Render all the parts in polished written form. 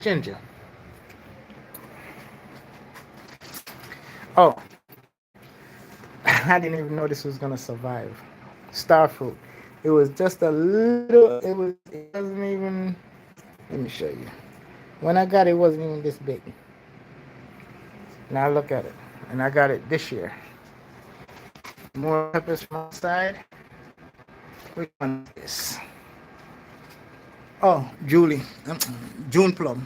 ginger. Oh, I didn't even know this was gonna survive. Star fruit. It was just a little. It wasn't even. Let me show you. When I got it, it wasn't even this big. Now look at it, and I got it this year. More peppers from outside. Which one is this? Oh, Julie, June plum.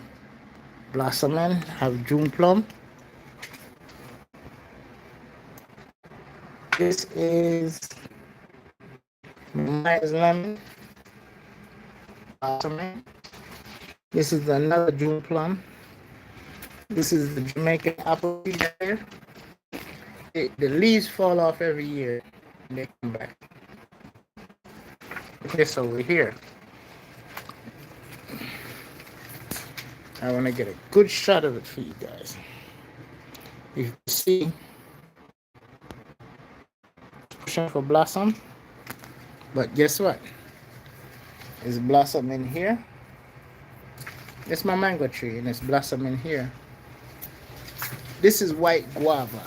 Blossoming. Have June plum. This is Myers lemon. Blossoming. This is another June plum. This is the Jamaican apple tree there. The leaves fall off every year and they come back. This over here. I want to get a good shot of it for you guys. You can see pushing for blossom, but guess what? It's blossom in here. It's my mango tree and it's blossom in here. This is white guava.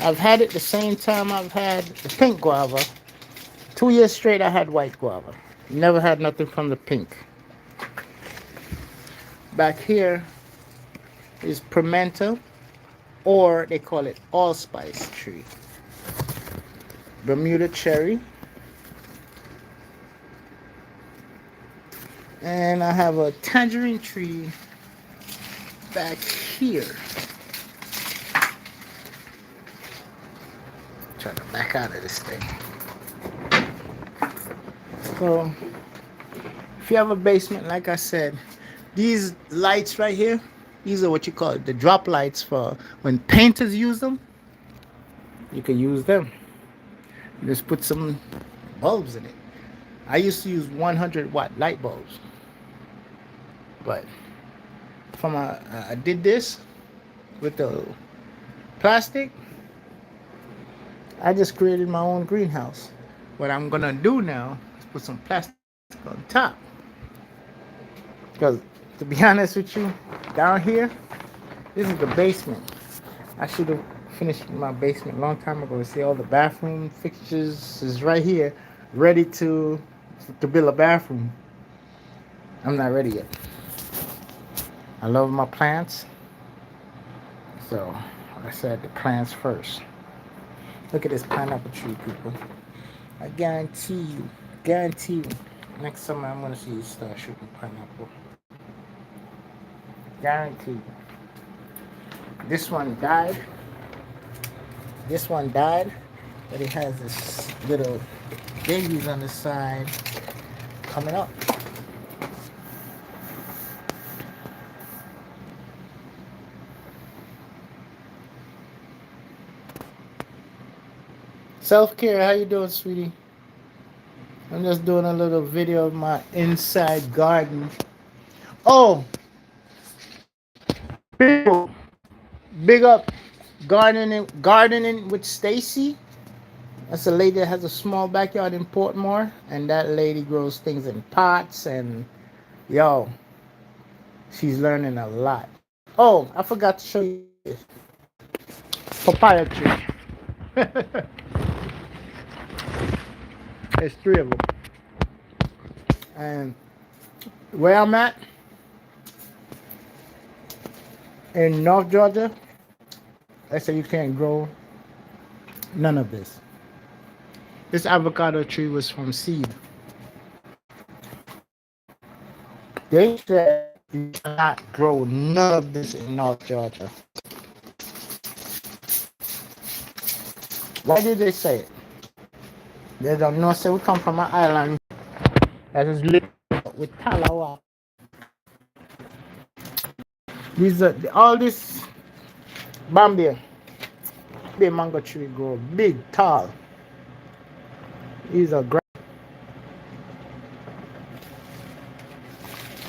I've had it the same time I've had the pink guava. 2 years straight I had white guava. Never had nothing from the pink. Back here is pimento, or they call it allspice tree. Bermuda cherry. And I have a tangerine tree back here. Try to back out of this thing. So, if you have a basement, like I said, these lights right here, these are what you call the drop lights for when painters use them. You can use them. You just put some bulbs in it. I used to use 100-watt light bulbs, but I did this with the plastic. I just created my own greenhouse. What I'm gonna do now is put some plastic on top, because to be honest with you, down here, this is the basement. I should have finished my basement a long time ago. See, all the bathroom fixtures is right here, ready to build a bathroom. I'm not ready yet. I love my plants, so I said the plants first. Look at this pineapple tree, people. I guarantee you, next summer I'm gonna see you start shooting pineapple. Guaranteed. This one died, but it has this little babies on the side coming up. Self-care, how you doing, sweetie? I'm just doing a little video of my inside garden. Oh, people, big up gardening with Stacy. That's a lady that has a small backyard in Portmore, and that lady grows things in pots, and yo, she's learning a lot. Oh, I forgot to show you this papaya tree. There's 3 of them, and where I'm at in North Georgia, they say you can't grow none of this. This avocado tree was from seed. They said you cannot grow none of this in North Georgia. Why did they say it? They don't know. Say we come from an island that is lit with talawa. These are all this Bambia. The mango tree grow big, tall. These are great.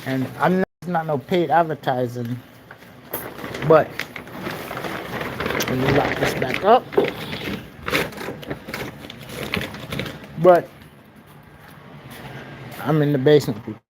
And I'm not no paid advertising, but let me lock this back up. But I'm in the basement, people.